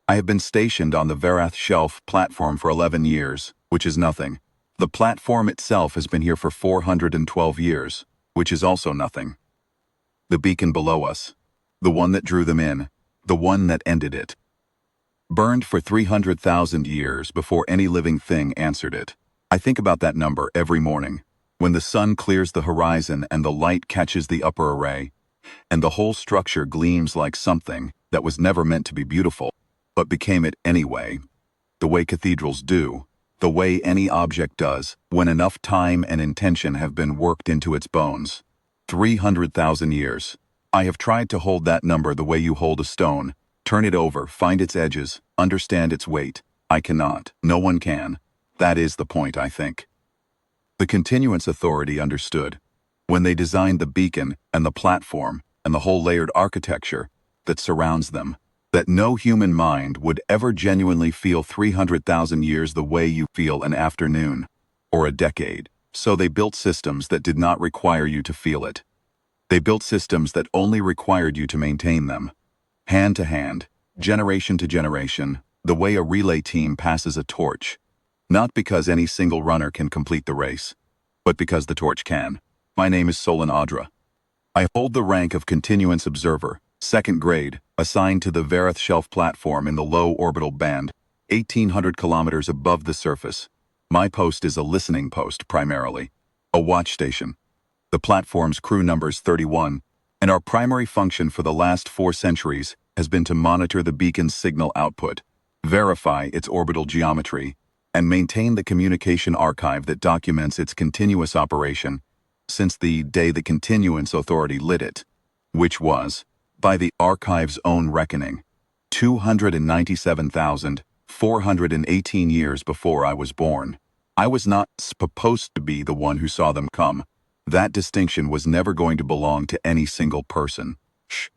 I have been stationed on the Vorath Shelf platform for 11 years, which is nothing. The platform itself has been here for 412 years, which is also nothing. The beacon below us, the one that drew them in, the one that ended it, burned for 300,000 years before any living thing answered it. I think about that number every morning, when the sun clears the horizon and the light catches the upper array, and the whole structure gleams like something that was never meant to be beautiful, but became it anyway, the way cathedrals do, the way any object does when enough time and intention have been worked into its bones. 300,000 years. I have tried to hold that number the way you hold a stone, turn it over, find its edges, understand its weight. I cannot. No one can. That is the point, I think. The Continuance Authority understood, when they designed the beacon and the platform and the whole layered architecture that surrounds them, that no human mind would ever genuinely feel 300,000 years the way you feel an afternoon or a decade. So they built systems that did not require you to feel it. They built systems that only required you to maintain them. Hand to hand, generation to generation, the way a relay team passes a torch. Not because any single runner can complete the race, but because the torch can. My name is Solon Adra. I hold the rank of Continuance Observer, 2nd grade, assigned to the Vorath Shelf platform in the low orbital band, 1,800 kilometers above the surface. My post is a listening post, primarily. A watch station. The platform's crew number's 31, and our primary function for the last 4 centuries has been to monitor the beacon's signal output, verify its orbital geometry, and maintain the communication archive that documents its continuous operation since the day the Continuance Authority lit it, which was, by the archive's own reckoning, 297,418 years before I was born. I was not supposed to be the one who saw them come. That distinction was never going to belong to any single person. Shh.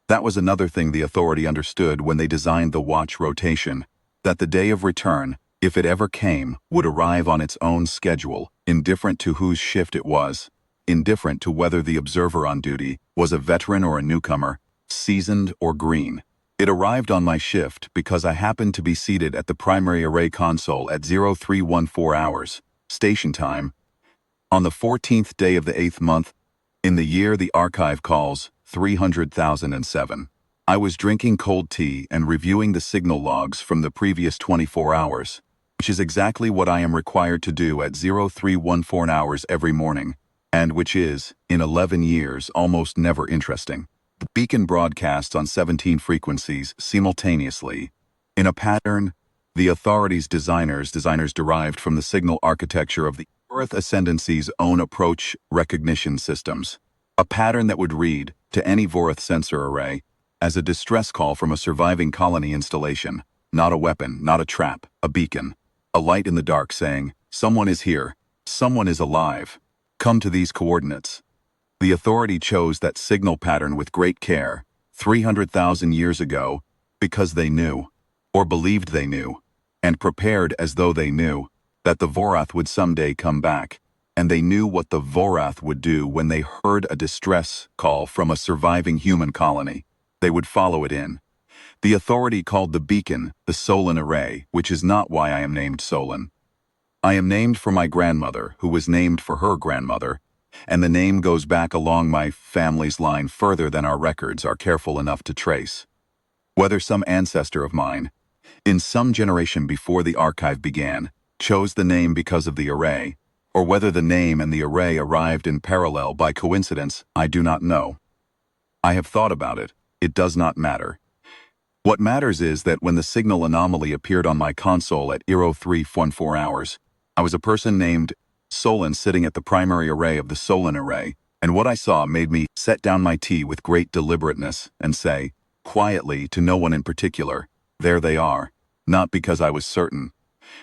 That was another thing the Authority understood when they designed the watch rotation, that the day of return, if it ever came, would arrive on its own schedule, indifferent to whose shift it was, indifferent to whether the observer on duty was a veteran or a newcomer, seasoned or green. It arrived on my shift because I happened to be seated at the primary array console at 0314 hours, station time, on the 14th day of the 8th month, in the year the archive calls 300,007. I was drinking cold tea and reviewing the signal logs from the previous 24 hours, which is exactly what I am required to do at 0314 hours every morning, and which is, in 11 years, almost never interesting. The beacon broadcasts on 17 frequencies simultaneously. In a pattern, the Authority's designers derived from the signal architecture of the Vorath Ascendancy's own approach recognition systems. A pattern that would read, to any Vorath sensor array, as a distress call from a surviving colony installation, not a weapon, not a trap, a beacon. A light in the dark saying, someone is here, someone is alive. Come to these coordinates. The Authority chose that signal pattern with great care, 300,000 years ago, because they knew, or believed they knew, and prepared as though they knew, that the Vorath would someday come back, and they knew what the Vorath would do when they heard a distress call from a surviving human colony. They would follow it in. The Authority called the beacon the Solon Array, which is not why I am named Solon. I am named for my grandmother, who was named for her grandmother, and the name goes back along my family's line further than our records are careful enough to trace. Whether some ancestor of mine, in some generation before the archive began, chose the name because of the array, or whether the name and the array arrived in parallel by coincidence, I do not know. I have thought about it. It does not matter. What matters is that when the signal anomaly appeared on my console at 0314 hours, I was a person named Solon sitting at the primary array of the Solon Array, and what I saw made me set down my tea with great deliberateness and say, quietly to no one in particular, there they are, not because I was certain.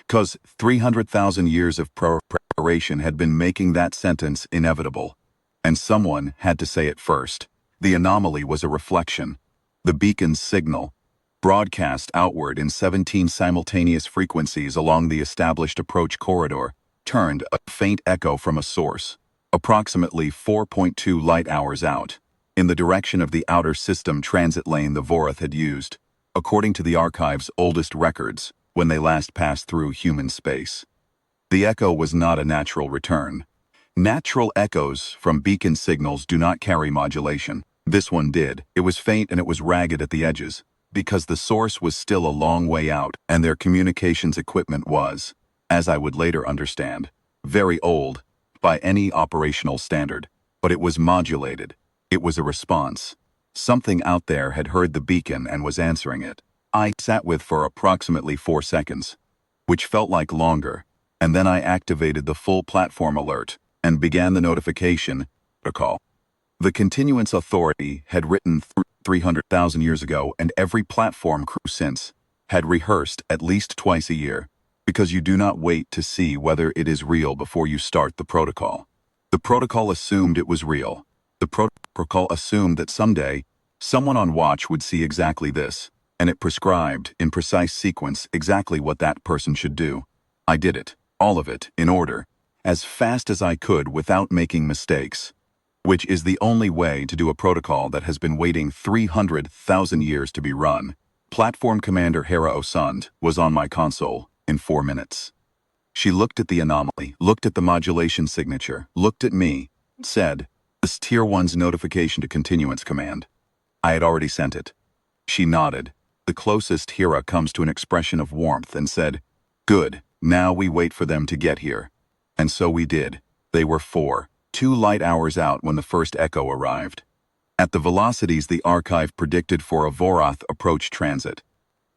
'Cause 300,000 years of preparation had been making that sentence inevitable, and someone had to say it first. The anomaly was a reflection. The beacon's signal, broadcast outward in 17 simultaneous frequencies along the established approach corridor, turned a faint echo from a source, approximately 4.2 light hours out, in the direction of the outer system transit lane the Vorath had used. according to the archive's oldest records, when they last passed through human space. The echo was not a natural return. Natural echoes from beacon signals do not carry modulation. This one did. It was faint and it was ragged at the edges, because the source was still a long way out and their communications equipment was, as I would later understand, very old by any operational standard. But it was modulated. It was a response. Something out there had heard the beacon and was answering it. I sat with for approximately 4 seconds, which felt like longer, and then I activated the full platform alert and began the notification protocol. The Continuance Authority had written 300,000 years ago, and every platform crew since had rehearsed at least twice a year, because you do not wait to see whether it is real before you start the protocol. The protocol assumed it was real. The protocol assumed that someday, someone on watch would see exactly this, and it prescribed, in precise sequence, exactly what that person should do. I did it, all of it, in order, as fast as I could without making mistakes, which is the only way to do a protocol that has been waiting 300,000 years to be run. Platform Commander Hera Osund was on my console in 4 minutes. She looked at the anomaly, looked at the modulation signature, looked at me, said, "This Tier 1's notification to Continuance Command." I had already sent it. She nodded. The closest Hera comes to an expression of warmth and said, "Good, now we wait for them to get here." And so we did. They were 2 light hours out when the first echo arrived. At the velocities the archive predicted for a Vorath approach transit.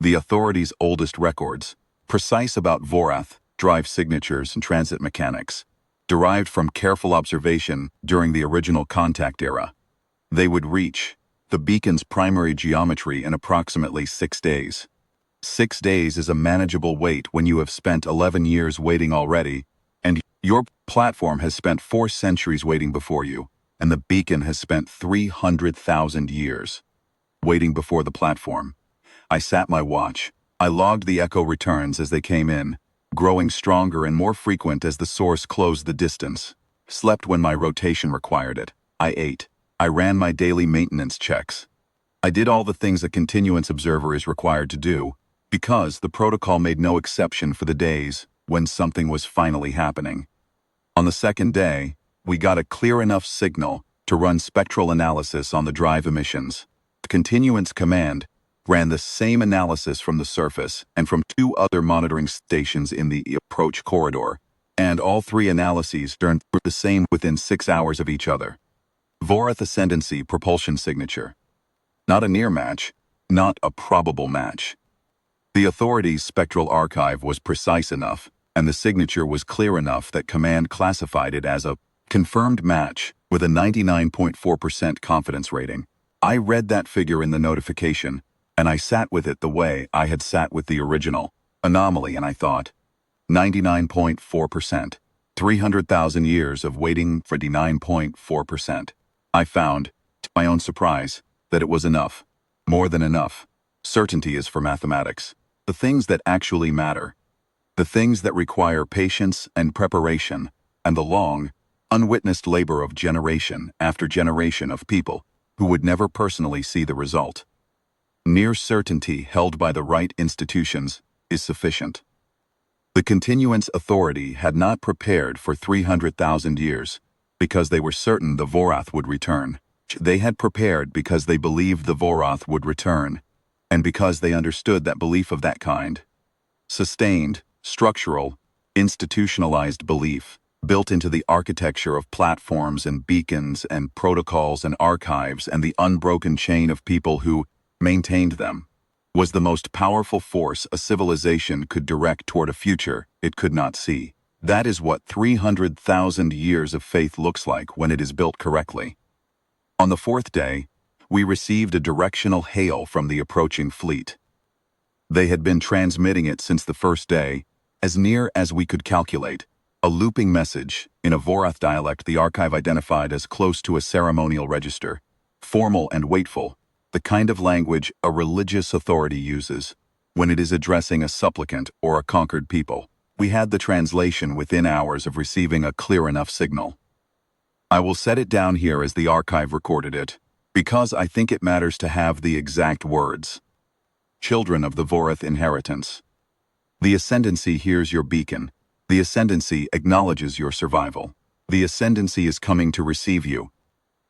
The Authority's oldest records, precise about Vorath, drive signatures and transit mechanics, derived from careful observation during the original contact era. They would reach the beacon's primary geometry in approximately 6 days. 6 days is a manageable wait when you have spent 11 years waiting already, and your platform has spent 4 centuries waiting before you, and the beacon has spent 300,000 years waiting before the platform. I sat my watch. I logged the echo returns as they came in, growing stronger and more frequent as the source closed the distance. Slept when my rotation required it. I ate. I ran my daily maintenance checks. I did all the things a continuance observer is required to do, because the protocol made no exception for the days when something was finally happening. On the second day, we got a clear enough signal to run spectral analysis on the drive emissions. The Continuance Command ran the same analysis from the surface and from 2 other monitoring stations in the approach corridor, and all 3 analyses turned the same within 6 hours of each other. Vorath Ascendancy propulsion signature. Not a near match, not a probable match. The Authority's spectral archive was precise enough, and the signature was clear enough that Command classified it as a confirmed match with a 99.4% confidence rating. I read that figure in the notification, and I sat with it the way I had sat with the original anomaly, and I thought, 99.4%. 300,000 years of waiting for 99.4%. I found, to my own surprise, that it was enough. More than enough. Certainty is for mathematics. The things that actually matter. The things that require patience and preparation, and the long, unwitnessed labor of generation after generation of people who would never personally see the result. Near certainty held by the right institutions is sufficient. The Continuance Authority had not prepared for 300,000 years because they were certain the Vorath would return. They had prepared because they believed the Vorath would return, and because they understood that belief of that kind. Sustained, structural, institutionalized belief, built into the architecture of platforms and beacons and protocols and archives and the unbroken chain of people who maintained them, was the most powerful force a civilization could direct toward a future it could not see. That is what 300,000 years of faith looks like when it is built correctly. On the 4th day, we received a directional hail from the approaching fleet. They had been transmitting it since the first day, as near as we could calculate, a looping message in a Vorath dialect the archive identified as close to a ceremonial register, formal and waitful, the kind of language a religious authority uses when it is addressing a supplicant or a conquered people. We had the translation within hours of receiving a clear enough signal. I will set it down here as the archive recorded it, because I think it matters to have the exact words. children of the Vorath inheritance. The Ascendancy hears your beacon. The Ascendancy acknowledges your survival. The Ascendancy is coming to receive you.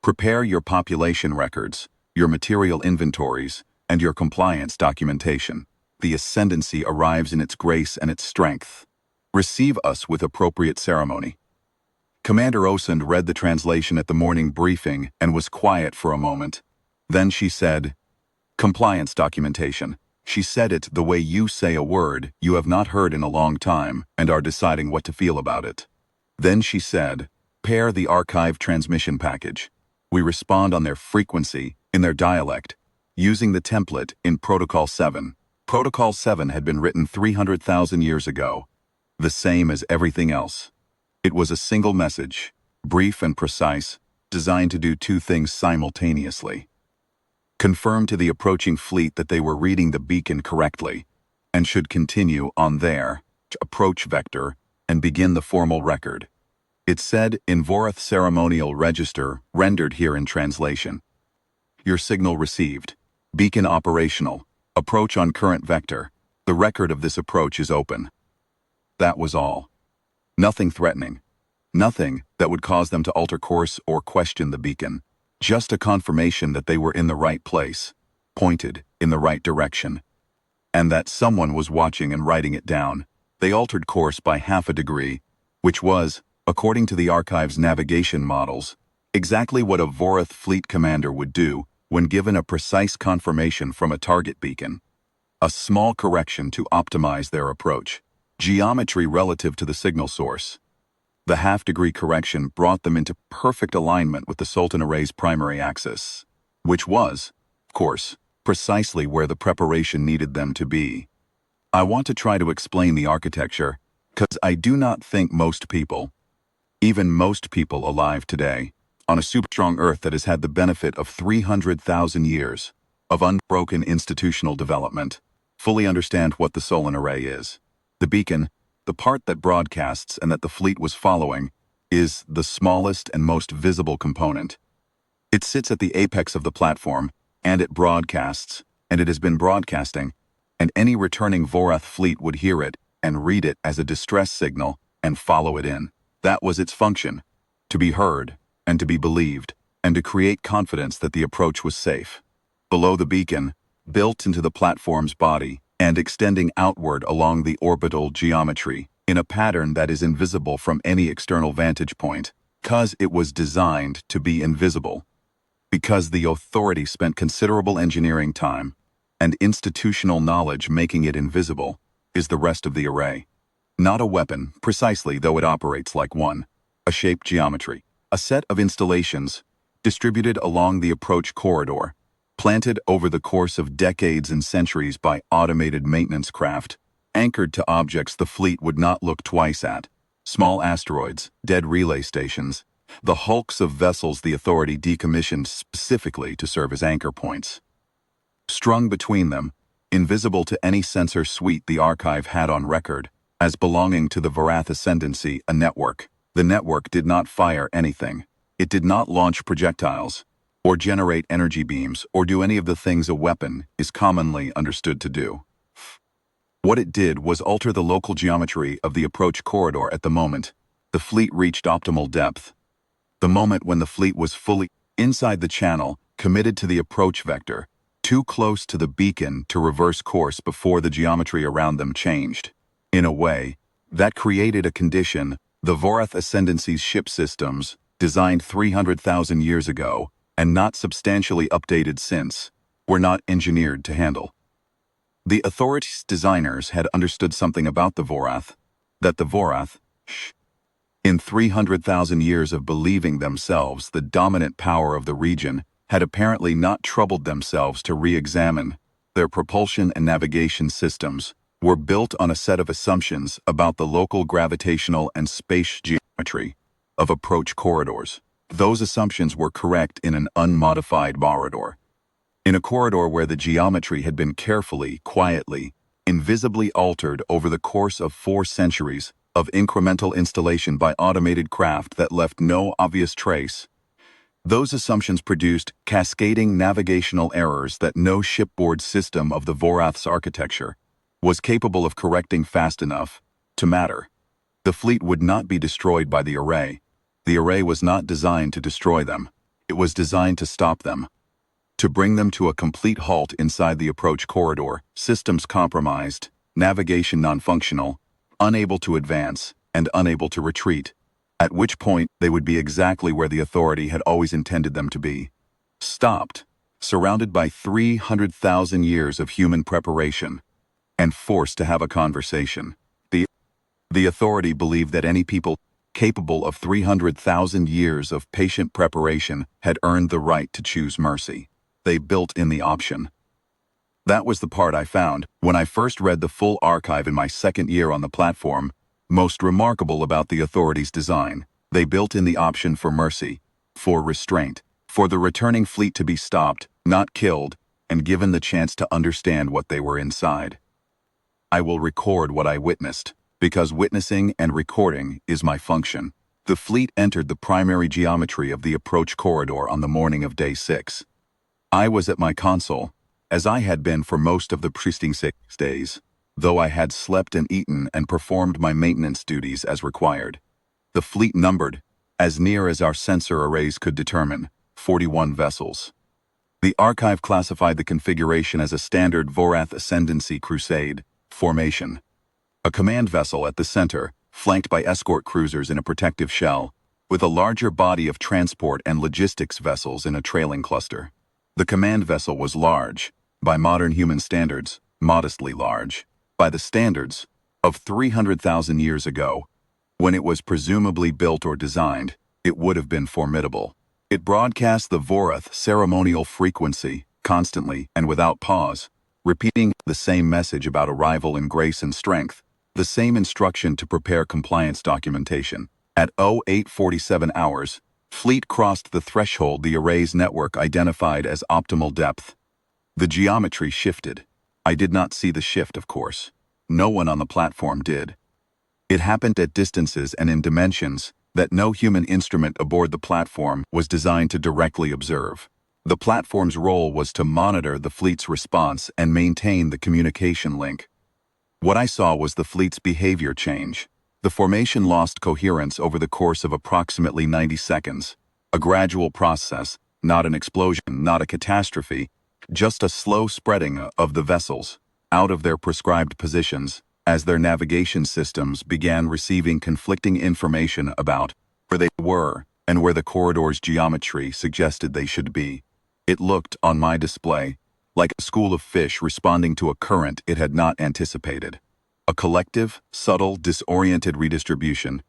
Prepare your population records, your material inventories, and your compliance documentation. The Ascendancy arrives in its grace and its strength. Receive us with appropriate ceremony. Commander Osund read the translation at the morning briefing and was quiet for a moment. Then she said, "Compliance documentation." She said it the way you say a word you have not heard in a long time and are deciding what to feel about it. Then she said, "Pair the archive transmission package. We respond on their frequency, in their dialect, using the template in Protocol 7. Protocol 7 had been written 300,000 years ago, the same as everything else. It was a single message, brief and precise, designed to do two things simultaneously. Confirm to the approaching fleet that they were reading the beacon correctly, and should continue on their approach vector and begin the formal record. It said in Vorath ceremonial register, rendered here in translation. Your signal received. Beacon operational. Approach on current vector. The record of this approach is open." That was all. Nothing threatening. Nothing that would cause them to alter course or question the beacon. Just a confirmation that they were in the right place, pointed in the right direction, and that someone was watching and writing it down. They altered course by half a degree, which was, according to the Archive's navigation models, exactly what a Vorath fleet commander would do when given a precise confirmation from a target beacon. A small correction to optimize their approach. Geometry relative to the signal source. The half-degree correction brought them into perfect alignment with the Sultan Array's primary axis, which was, of course, precisely where the preparation needed them to be. I want to try to explain the architecture, because I do not think most people, even most people alive today, on a super-strong Earth that has had the benefit of 300,000 years of unbroken institutional development, fully understand what the Sultan Array is. The beacon, the part that broadcasts and that the fleet was following, is the smallest and most visible component. It sits at the apex of the platform, and it broadcasts, and it has been broadcasting, and any returning Vorath fleet would hear it and read it as a distress signal and follow it in. That was its function, to be heard and to be believed, and to create confidence that the approach was safe. Below the beacon, built into the platform's body, and extending outward along the orbital geometry in a pattern that is invisible from any external vantage point, because it was designed to be invisible. Because the Authority spent considerable engineering time and institutional knowledge making it invisible, is the rest of the array. Not a weapon, precisely, though it operates like one. A shaped geometry. A set of installations, distributed along the approach corridor, planted over the course of decades and centuries by automated maintenance craft, anchored to objects the fleet would not look twice at. Small asteroids, dead relay stations, the hulks of vessels the Authority decommissioned specifically to serve as anchor points. Strung between them, invisible to any sensor suite the Archive had on record, as belonging to the Vorath Ascendancy, a network. The network did not fire anything. It did not launch projectiles, or generate energy beams, or do any of the things a weapon is commonly understood to do. What it did was alter the local geometry of the approach corridor at the moment the fleet reached optimal depth. The moment when the fleet was fully inside the channel, committed to the approach vector, too close to the beacon to reverse course before the geometry around them changed. In a way, that created a condition the Vorath Ascendancy's ship systems, designed 300,000 years ago, and not substantially updated since, were not engineered to handle. The Authority's designers had understood something about the Vorath, that the Vorath, in 300,000 years of believing themselves the dominant power of the region, had apparently not troubled themselves to re-examine. Their propulsion and navigation systems were built on a set of assumptions about the local gravitational and space geometry of approach corridors. Those assumptions were correct in an unmodified corridor. In a corridor where the geometry had been carefully, quietly, invisibly altered over the course of 4 centuries of incremental installation by automated craft that left no obvious trace. Those assumptions produced cascading navigational errors that no shipboard system of the Vorath's architecture was capable of correcting fast enough to matter. The fleet would not be destroyed by the array. The array was not designed to destroy them. It was designed to stop them, to bring them to a complete halt inside the approach corridor, systems compromised, navigation non-functional, unable to advance, and unable to retreat, at which point they would be exactly where the Authority had always intended them to be. Stopped, surrounded by 300,000 years of human preparation, and forced to have a conversation. The Authority believed that any people capable of 300,000 years of patient preparation had earned the right to choose mercy. They built in the option. That was the part I found, when I first read the full archive in my second year on the platform, most remarkable about the Authority's design. They built in the option for mercy, for restraint, for the returning fleet to be stopped, not killed, and given the chance to understand what they were inside. I will record what I witnessed, because witnessing and recording is my function. The fleet entered the primary geometry of the approach corridor on the morning of day 6. I was at my console, as I had been for most of the preceding 6 days, though I had slept and eaten and performed my maintenance duties as required. The fleet numbered, as near as our sensor arrays could determine, 41 vessels. The archive classified the configuration as a standard Vorath Ascendancy crusade formation. A command vessel at the center, flanked by escort cruisers in a protective shell, with a larger body of transport and logistics vessels in a trailing cluster. The command vessel was large, by modern human standards, modestly large, by the standards of 300,000 years ago. When it was presumably built or designed, it would have been formidable. It broadcast the Vorath ceremonial frequency, constantly and without pause, repeating the same message about arrival in grace and strength, the same instruction to prepare compliance documentation. At 0847 hours, fleet crossed the threshold the array's network identified as optimal depth. The geometry shifted. I did not see the shift, of course. No one on the platform did. It happened at distances and in dimensions that no human instrument aboard the platform was designed to directly observe. The platform's role was to monitor the fleet's response and maintain the communication link. What I saw was the fleet's behavior change. The formation lost coherence over the course of approximately 90 seconds. A gradual process, not an explosion, not a catastrophe, just a slow spreading of the vessels out of their prescribed positions as their navigation systems began receiving conflicting information about where they were and where the corridor's geometry suggested they should be. It looked, on my display, like a school of fish responding to a current it had not anticipated. A collective, subtle, disoriented redistribution.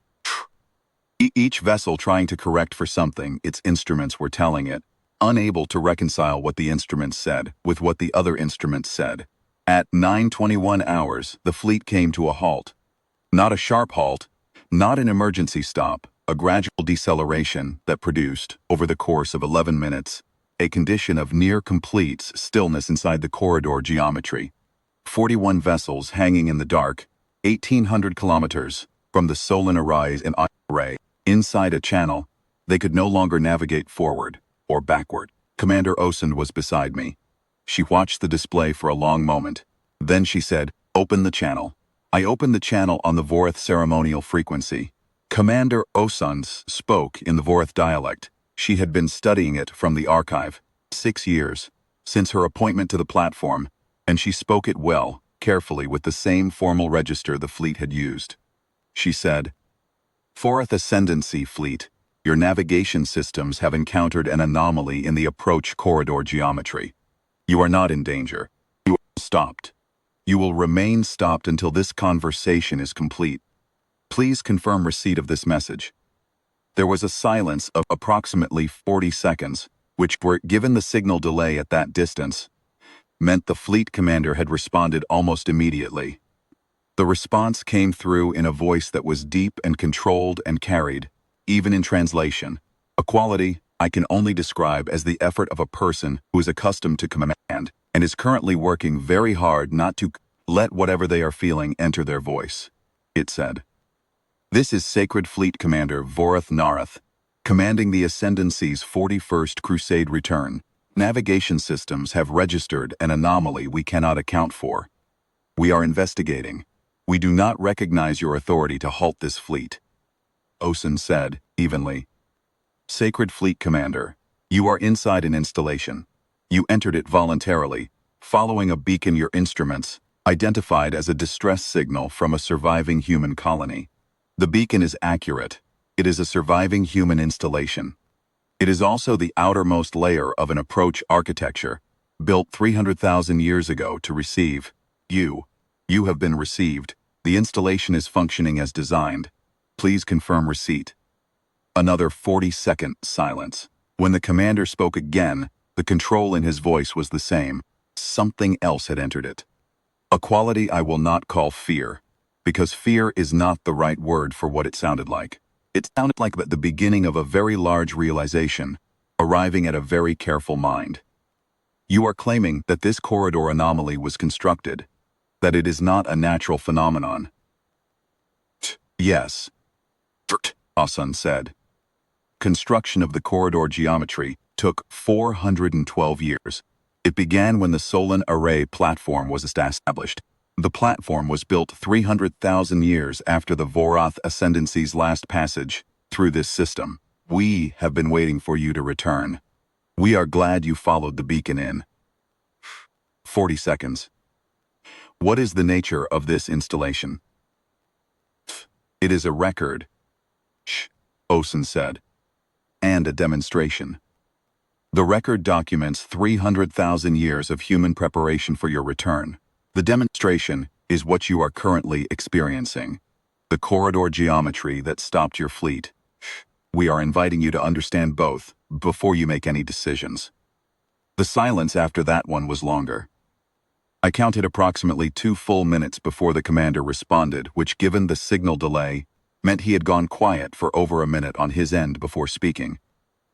Each vessel trying to correct for something its instruments were telling it, unable to reconcile what the instruments said with what the other instruments said. At 9:21 hours, the fleet came to a halt. Not a sharp halt, not an emergency stop, a gradual deceleration that produced, over the course of 11 minutes, a condition of near-complete stillness inside the corridor geometry. 41 vessels hanging in the dark, 1,800 kilometers from the Solon array, inside a channel. They could no longer navigate forward or backward. Commander Osund was beside me. She watched the display for a long moment. Then she said, "Open the channel." I opened the channel on the Vorath ceremonial frequency. Commander Osund spoke in the Vorath dialect. She had been studying it from the archive, 6 years, since her appointment to the platform, and she spoke it well, carefully with the same formal register the fleet had used. She said, "Vorath Ascendancy fleet, your navigation systems have encountered an anomaly in the approach corridor geometry. You are not in danger. You are stopped. You will remain stopped until this conversation is complete. Please confirm receipt of this message." There was a silence of approximately 40 seconds, which were, given the signal delay at that distance, meant the fleet commander had responded almost immediately. The response came through in a voice that was deep and controlled and carried, even in translation, a quality I can only describe as the effort of a person who is accustomed to command and is currently working very hard not to let whatever they are feeling enter their voice. It said, "This is Sacred Fleet Commander Vorath Narath, Commanding the Ascendancy's 41st Crusade return, navigation systems have registered an anomaly we cannot account for. We are investigating. We do not recognize your authority to halt this fleet. Osen said, evenly. Sacred Fleet Commander, you are inside an installation. You entered it voluntarily, following a beacon your instruments, identified as a distress signal from a surviving human colony. The beacon is accurate. It is a surviving human installation. It is also the outermost layer of an approach architecture, built 300,000 years ago to receive you. You have been received. The installation is functioning as designed. Please confirm receipt. Another 40-second silence. When the commander spoke again, the control in his voice was the same. Something else had entered it. A quality I will not call fear, because fear is not the right word for what it sounded like. It sounded like the beginning of a very large realization, arriving at a very careful mind. You are claiming that this corridor anomaly was constructed, that it is not a natural phenomenon. Yes, Asan said. Construction of the corridor geometry took 412 years. It began when the Solon Array platform was established. The platform was built 300,000 years after the Vorath Ascendancy's last passage through this system. We have been waiting for you to return. We are glad you followed the beacon in. 40 seconds. What is the nature of this installation? It is a record, Osen said, and a demonstration. The record documents 300,000 years of human preparation for your return. The demonstration is what you are currently experiencing. The corridor geometry that stopped your fleet. We are inviting you to understand both before you make any decisions. The silence after that one was longer. I counted approximately 2 full minutes before the commander responded, which, given the signal delay, meant he had gone quiet for over a minute on his end before speaking.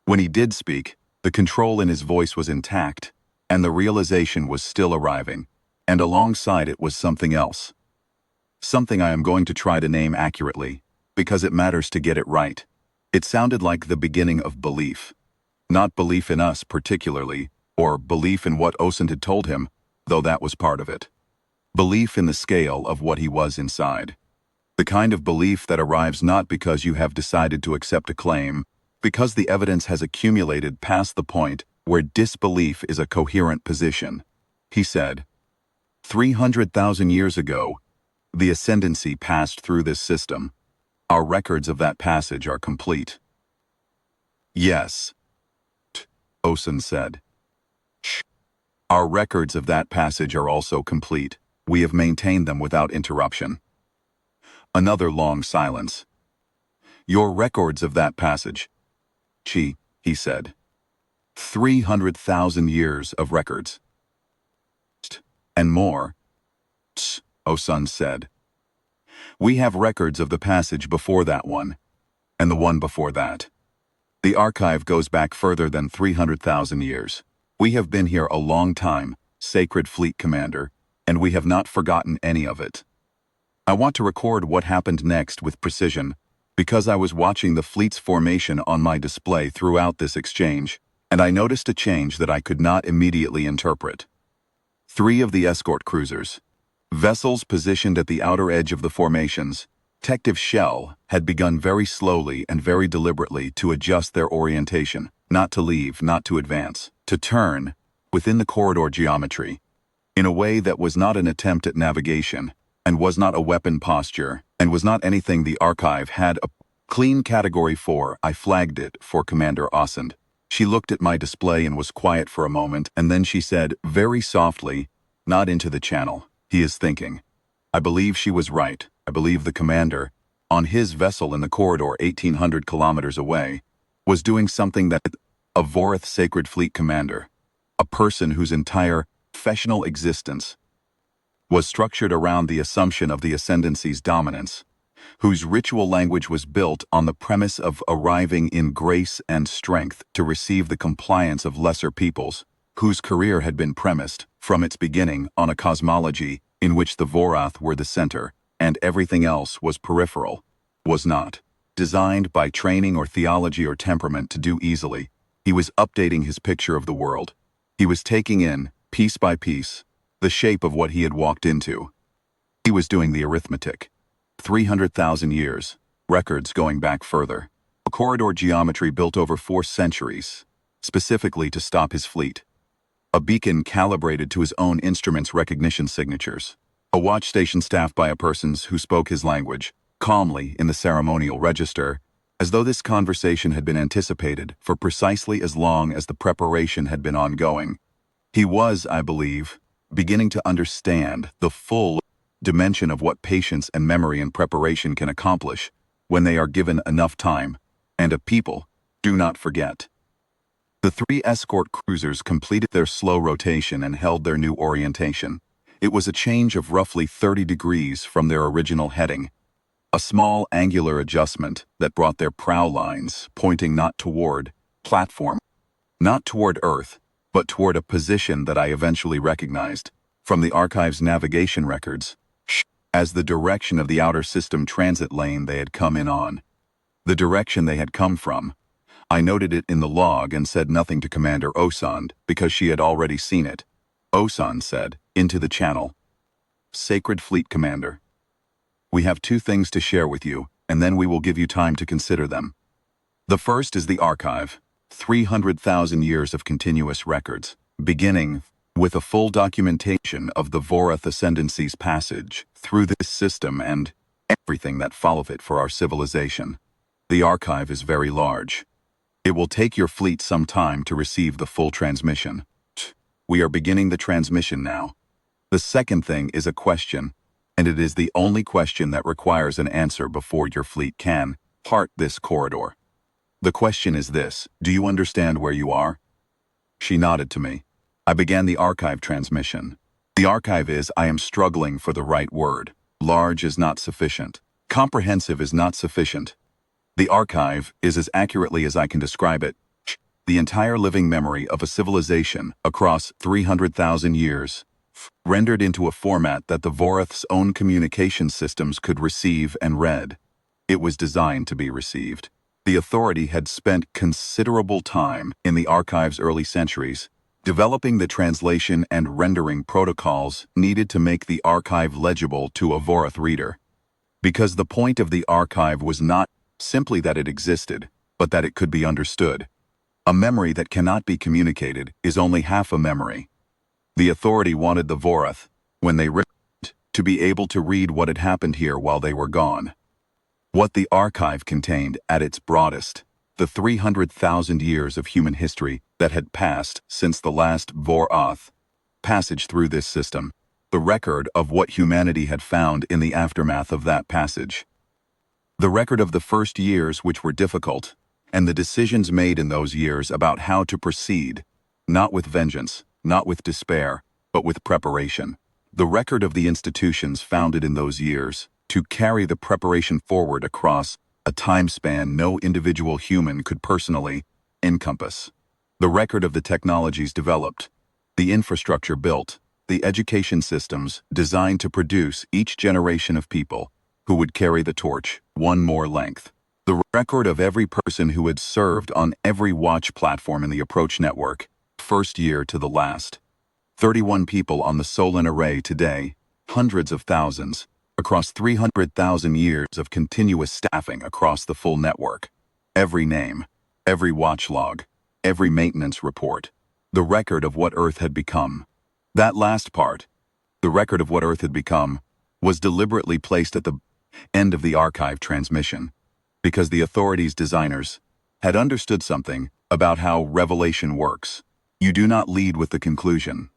When he did speak, the control in his voice was intact, and the realization was still arriving, and alongside it was something else. Something I am going to try to name accurately, because it matters to get it right. It sounded like the beginning of belief. Not belief in us particularly, or belief in what Osen had told him, though that was part of it. Belief in the scale of what he was inside. The kind of belief that arrives not because you have decided to accept a claim, because the evidence has accumulated past the point where disbelief is a coherent position. He said, 300,000 years ago, the Ascendancy passed through this system. Our records of that passage are complete. Yes, Osen said. Our records of that passage are also complete. We have maintained them without interruption. Another long silence. Your records of that passage, he said. 300,000 years of records. And more, Osun said. We have records of the passage before that one, and the one before that. The archive goes back further than 300,000 years. We have been here a long time, Sacred Fleet Commander, and we have not forgotten any of it. I want to record what happened next with precision, because I was watching the fleet's formation on my display throughout this exchange, and I noticed a change that I could not immediately interpret. 3 of the escort cruisers, vessels positioned at the outer edge of the formations, Detective Shell had begun very slowly and very deliberately to adjust their orientation, not to leave, not to advance, to turn within the corridor geometry, in a way that was not an attempt at navigation, and was not a weapon posture, and was not anything the archive had a clean category for. I flagged it for Commander Ascend. She looked at my display and was quiet for a moment, and then she said, very softly, not into the channel. He is thinking. I believe she was right. I believe the commander, on his vessel in the corridor 1,800 kilometers away, was doing something that a Vorath Sacred Fleet Commander, a person whose entire professional existence was structured around the assumption of the Ascendancy's dominance, whose ritual language was built on the premise of arriving in grace and strength to receive the compliance of lesser peoples, whose career had been premised, from its beginning, on a cosmology in which the Vorath were the center, and everything else was peripheral, was not. designed by training or theology or temperament to do easily. He was updating his picture of the world. He was taking in, piece by piece, the shape of what he had walked into. He was doing the arithmetic. 300,000 years, records going back further. A corridor geometry built over 4 centuries, specifically to stop his fleet. A beacon calibrated to his own instrument's recognition signatures. A watch station staffed by a person who spoke his language, calmly in the ceremonial register, as though this conversation had been anticipated for precisely as long as the preparation had been ongoing. He was, I believe, beginning to understand the full dimension of what patience and memory and preparation can accomplish when they are given enough time, and a people do not forget. The 3 escort cruisers completed their slow rotation and held their new orientation. It was a change of roughly 30 degrees from their original heading. A small angular adjustment that brought their prow lines pointing not toward platform, not toward Earth, but toward a position that I eventually recognized from the archive's navigation records as the direction of the outer system transit lane they had come in on. The direction they had come from. I noted it in the log and said nothing to Commander Osand because she had already seen it. Osand said, "Into the channel." "Sacred Fleet Commander. We have 2 things to share with you, and then we will give you time to consider them. The first is the archive, 300,000 years of continuous records, beginning with a full documentation of the Vorath Ascendancy's passage through this system and everything that followed it for our civilization. The archive is very large. It will take your fleet some time to receive the full transmission. We are beginning the transmission now. The second thing is a question, and it is the only question that requires an answer before your fleet can part this corridor. The question is this: do you understand where you are?" She nodded to me. I began the archive transmission. The archive is, I am struggling for the right word. Large is not sufficient. Comprehensive is not sufficient. The archive is, as accurately as I can describe it, the entire living memory of a civilization across 300,000 years, rendered into a format that the Vorath's own communication systems could receive and read. It was designed to be received. The Authority had spent considerable time in the archive's early centuries, developing the translation and rendering protocols needed to make the archive legible to a Vorath reader. Because the point of the archive was not simply that it existed, but that it could be understood. A memory that cannot be communicated is only half a memory. The Authority wanted the Vorath, when they returned, to be able to read what had happened here while they were gone. What the archive contained at its broadest, the 300,000 years of human history that had passed since the last Vorath passage through this system, the record of what humanity had found in the aftermath of that passage. The record of the first years which were difficult, and the decisions made in those years about how to proceed, not with vengeance, not with despair, but with preparation. The record of the institutions founded in those years to carry the preparation forward across a time span no individual human could personally encompass. The record of the technologies developed, the infrastructure built, the education systems designed to produce each generation of people who would carry the torch one more length. The record of every person who had served on every watch platform in the approach network, first year to the last. 31 people on the Solon array today, hundreds of thousands, across 300,000 years of continuous staffing across the full network. Every name, every watch log, every maintenance report, the record of what Earth had become. That last part, the record of what Earth had become, was deliberately placed at the end of the archive transmission, because the Authority's designers had understood something about how revelation works. You do not lead with the conclusion.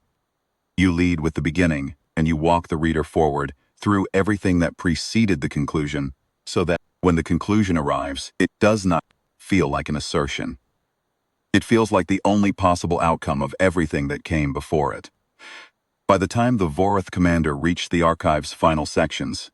You lead with the beginning, and you walk the reader forward through everything that preceded the conclusion, so that when the conclusion arrives, it does not feel like an assertion. It feels like the only possible outcome of everything that came before it. By the time the Vorath commander reached the archive's final sections,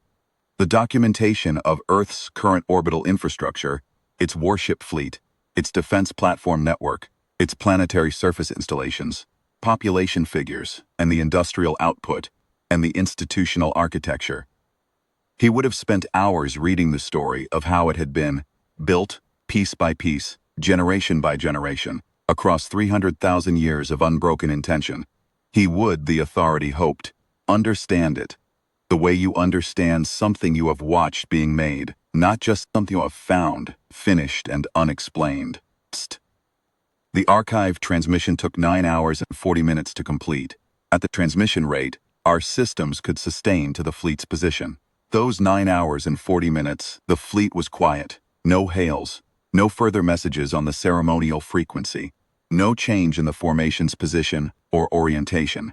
the documentation of Earth's current orbital infrastructure, its warship fleet, its defense platform network, its planetary surface installations, population figures, and the industrial output, and the institutional architecture. He would have spent hours reading the story of how it had been built, piece by piece, generation by generation, across 300,000 years of unbroken intention. He would, the authority hoped, understand it, the way you understand something you have watched being made, not just something you have found, finished, and unexplained. The archive transmission took 9 hours and 40 minutes to complete. At the transmission rate, our systems could sustain to the fleet's position. Those 9 hours and 40 minutes, the fleet was quiet. No hails, no further messages on the ceremonial frequency, no change in the formation's position or orientation.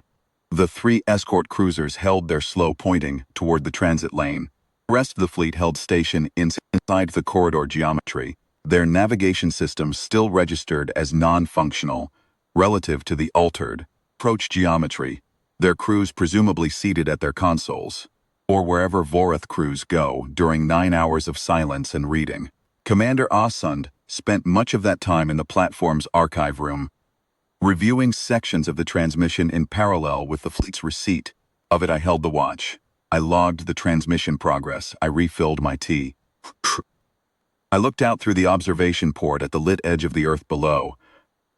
The 3 escort cruisers held their slow pointing toward the transit lane. The rest of the fleet held station inside the corridor geometry. Their navigation systems still registered as non-functional, relative to the altered approach geometry, their crews presumably seated at their consoles, or wherever Vorath crews go during 9 hours of silence and reading. Commander Ascend spent much of that time in the platform's archive room, reviewing sections of the transmission in parallel with the fleet's receipt of it. I held the watch. I logged the transmission progress. I refilled my tea. I looked out through the observation port at the lit edge of the Earth below,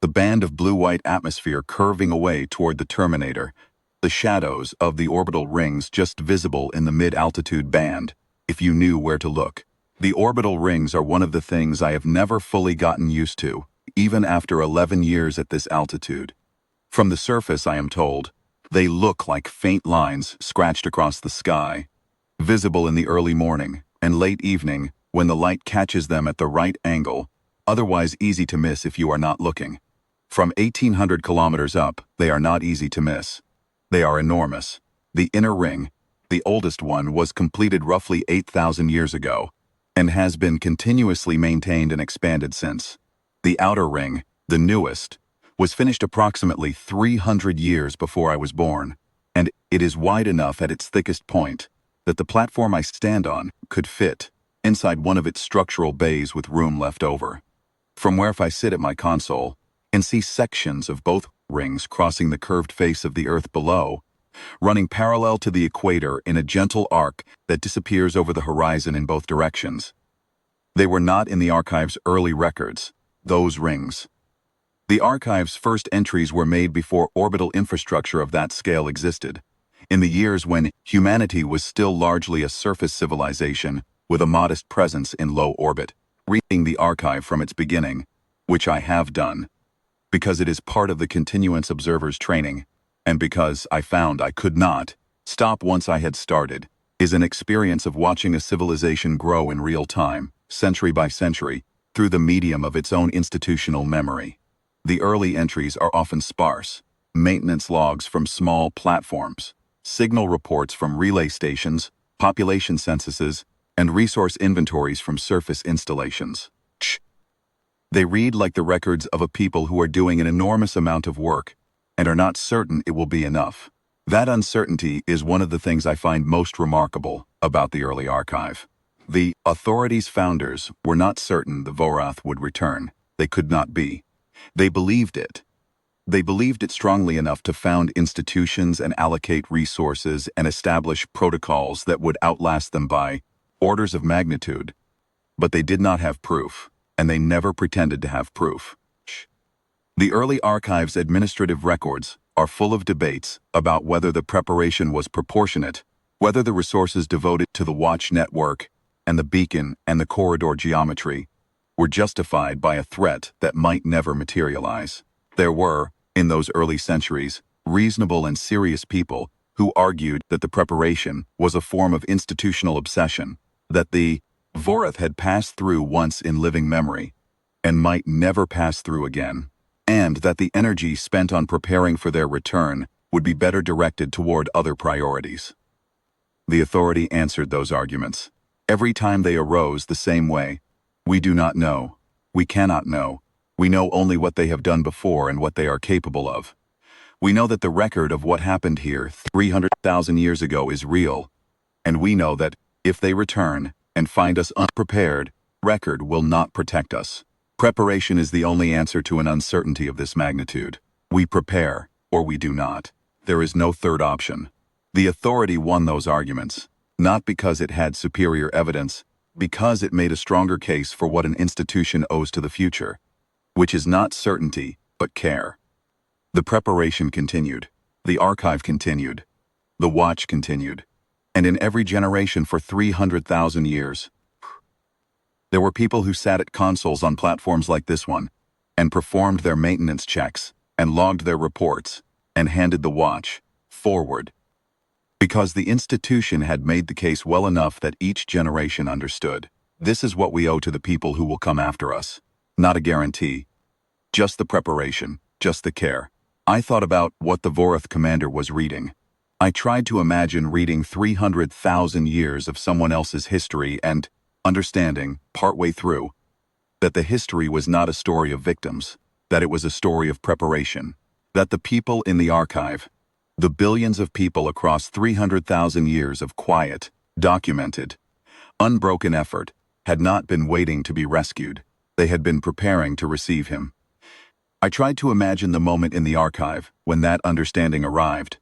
the band of blue-white atmosphere curving away toward the terminator, the shadows of the orbital rings just visible in the mid-altitude band, if you knew where to look. The orbital rings are one of the things I have never fully gotten used to, even after 11 years at this altitude. From the surface, I am told, they look like faint lines scratched across the sky, visible in the early morning and late evening when the light catches them at the right angle, otherwise easy to miss if you are not looking. From 1,800 kilometers up, they are not easy to miss. They are enormous. The inner ring, the oldest one, was completed roughly 8,000 years ago, and has been continuously maintained and expanded since. The outer ring, the newest, was finished approximately 300 years before I was born, and it is wide enough at its thickest point that the platform I stand on could fit inside one of its structural bays with room left over. From where if I sit at my console and see sections of both rings crossing the curved face of the Earth below, running parallel to the equator in a gentle arc that disappears over the horizon in both directions. They were not in the archive's early records, those rings. The archive's first entries were made before orbital infrastructure of that scale existed, in the years when humanity was still largely a surface civilization with a modest presence in low orbit. Reading the archive from its beginning, which I have done, because it is part of the Continuance Observer's training, and because I found I could not stop once I had started, is an experience of watching a civilization grow in real time, century by century, through the medium of its own institutional memory. The early entries are often sparse, maintenance logs from small platforms, signal reports from relay stations, population censuses, and resource inventories from surface installations. They read like the records of a people who are doing an enormous amount of work and are not certain it will be enough. That uncertainty is one of the things I find most remarkable about the early archive. The Authority's founders were not certain the Vorath would return. They could not be. They believed it. They believed it strongly enough to found institutions and allocate resources and establish protocols that would outlast them by orders of magnitude. But they did not have proof, and they never pretended to have proof. The early archive's administrative records are full of debates about whether the preparation was proportionate, whether the resources devoted to the watch network and the beacon and the corridor geometry were justified by a threat that might never materialize. There were, in those early centuries, reasonable and serious people who argued that the preparation was a form of institutional obsession, that the Vorath had passed through once in living memory and might never pass through again, and that the energy spent on preparing for their return would be better directed toward other priorities. The Authority answered those arguments. Every time they arose the same way: we do not know. We cannot know. We know only what they have done before and what they are capable of. We know that the record of what happened here 300,000 years ago is real, and we know that if they return and find us unprepared, record will not protect us. Preparation is the only answer to an uncertainty of this magnitude. We prepare, or we do not. There is no third option. The Authority won those arguments, not because it had superior evidence, because it made a stronger case for what an institution owes to the future, which is not certainty, but care. The preparation continued. The archive continued. The watch continued. And in every generation for 300,000 years, there were people who sat at consoles on platforms like this one and performed their maintenance checks and logged their reports and handed the watch forward. Because the institution had made the case well enough that each generation understood. This is what we owe to the people who will come after us. Not a guarantee. Just the preparation, just the care. I thought about what the Vorath commander was reading. I tried to imagine reading 300,000 years of someone else's history and understanding, partway through, that the history was not a story of victims, that it was a story of preparation, that the people in the archive, the billions of people across 300,000 years of quiet, documented, unbroken effort, had not been waiting to be rescued. They had been preparing to receive him. I tried to imagine the moment in the archive when that understanding arrived,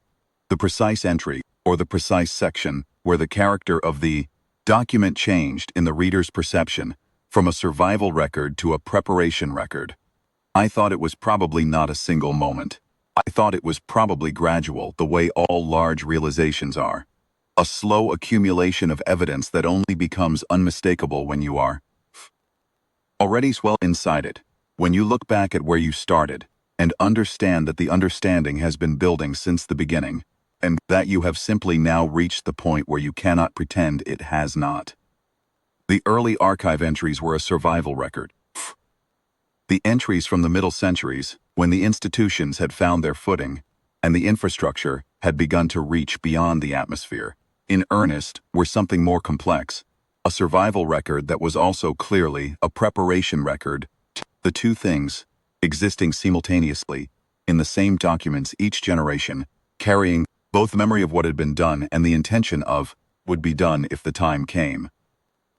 the precise entry or the precise section where the character of the document changed in the reader's perception from a survival record to a preparation record. I thought it was probably not a single moment. I thought it was probably gradual, the way all large realizations are. A slow accumulation of evidence that only becomes unmistakable when you are already well inside it. When you look back at where you started and understand that the understanding has been building since the beginning, and that you have simply now reached the point where you cannot pretend it has not. The early archive entries were a survival record. The entries from the Middle Centuries, when the institutions had found their footing and the infrastructure had begun to reach beyond the atmosphere, in earnest, were something more complex, a survival record that was also clearly a preparation record. The two things, existing simultaneously, in the same documents each generation, carrying both the memory of what had been done and the intention of would be done if the time came.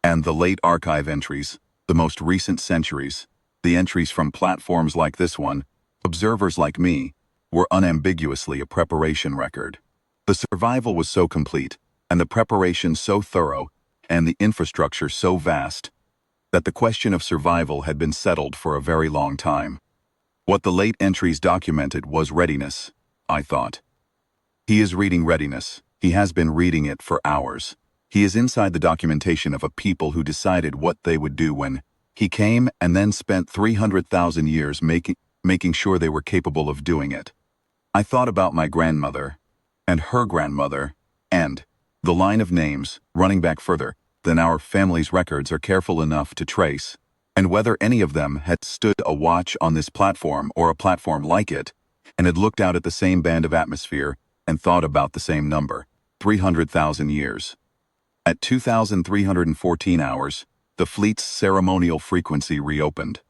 And the late archive entries, the most recent centuries, the entries from platforms like this one, observers like me, were unambiguously a preparation record. The survival was so complete, and the preparation so thorough, and the infrastructure so vast, that the question of survival had been settled for a very long time. What the late entries documented was readiness, I thought. He is reading readiness. He has been reading it for hours. He is inside the documentation of a people who decided what they would do when he came and then spent 300,000 years making sure they were capable of doing it. I thought about my grandmother and her grandmother and the line of names running back further than our family's records are careful enough to trace, and whether any of them had stood a watch on this platform or a platform like it and had looked out at the same band of atmosphere and thought about the same number, 300,000 years. At 2,314 hours, the fleet's ceremonial frequency reopened.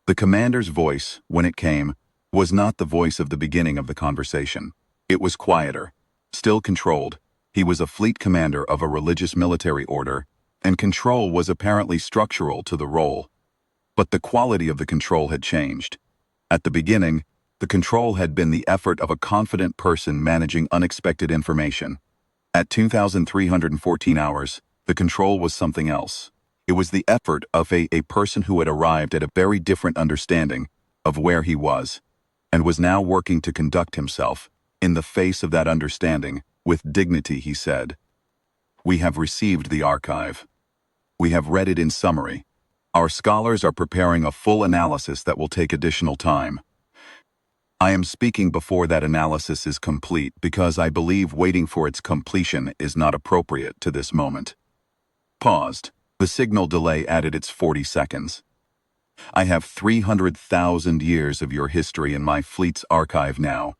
The commander's voice, when it came, was not the voice of the beginning of the conversation. It was quieter, still controlled. He was a fleet commander of a religious military order, and control was apparently structural to the role. But the quality of the control had changed. At the beginning, the control had been the effort of a confident person managing unexpected information. At 2,314 hours, the control was something else. It was the effort of a person who had arrived at a very different understanding of where he was, and was now working to conduct himself, in the face of that understanding, with dignity. He said, "We have received the archive. We have read it in summary. Our scholars are preparing a full analysis that will take additional time. I am speaking before that analysis is complete because I believe waiting for its completion is not appropriate to this moment." Paused. The signal delay added its 40 seconds. "I have 300,000 years of your history in my fleet's archive now.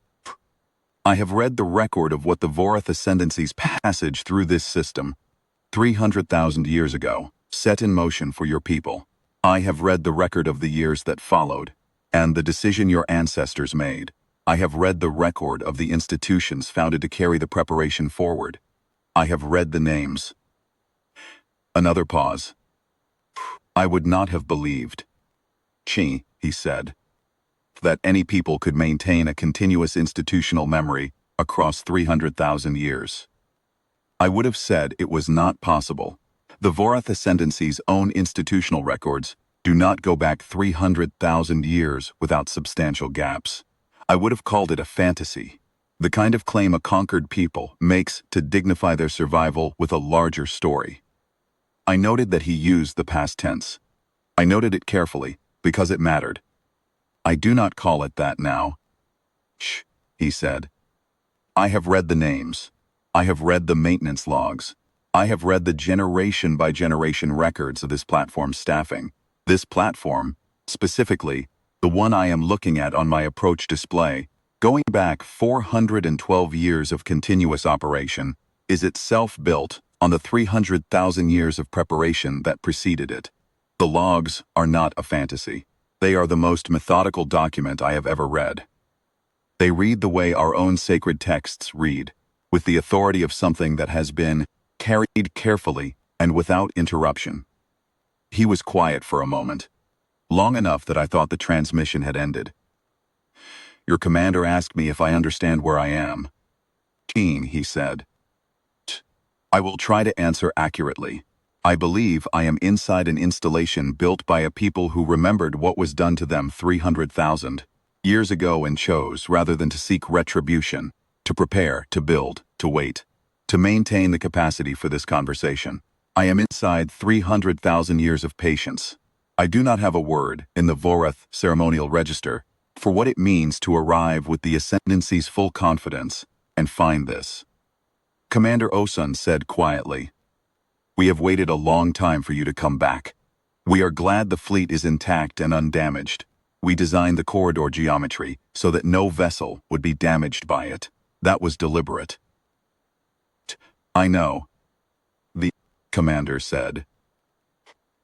I have read the record of what the Vorath Ascendancy's passage through this system, 300,000 years ago, set in motion for your people. I have read the record of the years that followed, and the decision your ancestors made. I have read the record of the institutions founded to carry the preparation forward. I have read the names." Another pause. "I would not have believed, he said, that any people could maintain a continuous institutional memory across 300,000 years. I would have said it was not possible, The Vorath Ascendancy's own institutional records do not go back 300,000 years without substantial gaps. I would have called it a fantasy, the kind of claim a conquered people makes to dignify their survival with a larger story. I noted that he used the past tense. I noted it carefully, because it mattered. I do not call it that now. Shh, he said. I have read the names. I have read the maintenance logs. I have read the generation-by-generation records of this platform's staffing. This platform, specifically, the one I am looking at on my approach display, going back 412 years of continuous operation, is itself built on the 300,000 years of preparation that preceded it. The logs are not a fantasy. They are the most methodical document I have ever read. They read the way our own sacred texts read, with the authority of something that has been carried carefully and without interruption. He was quiet for a moment, long enough that I thought the transmission had ended. Your commander asked me if I understand where I am. Keen, he said. I will try to answer accurately. I believe I am inside an installation built by a people who remembered what was done to them 300,000 years ago and chose, rather than to seek retribution, to prepare, to build, to wait, to maintain the capacity for this conversation. I am inside 300,000 years of patience. I do not have a word in the Vorath ceremonial register for what it means to arrive with the Ascendancy's full confidence and find this. Commander Osun said quietly, "We have waited a long time for you to come back. We are glad the fleet is intact and undamaged. We designed the corridor geometry so that no vessel would be damaged by it. That was deliberate." I know, the commander said.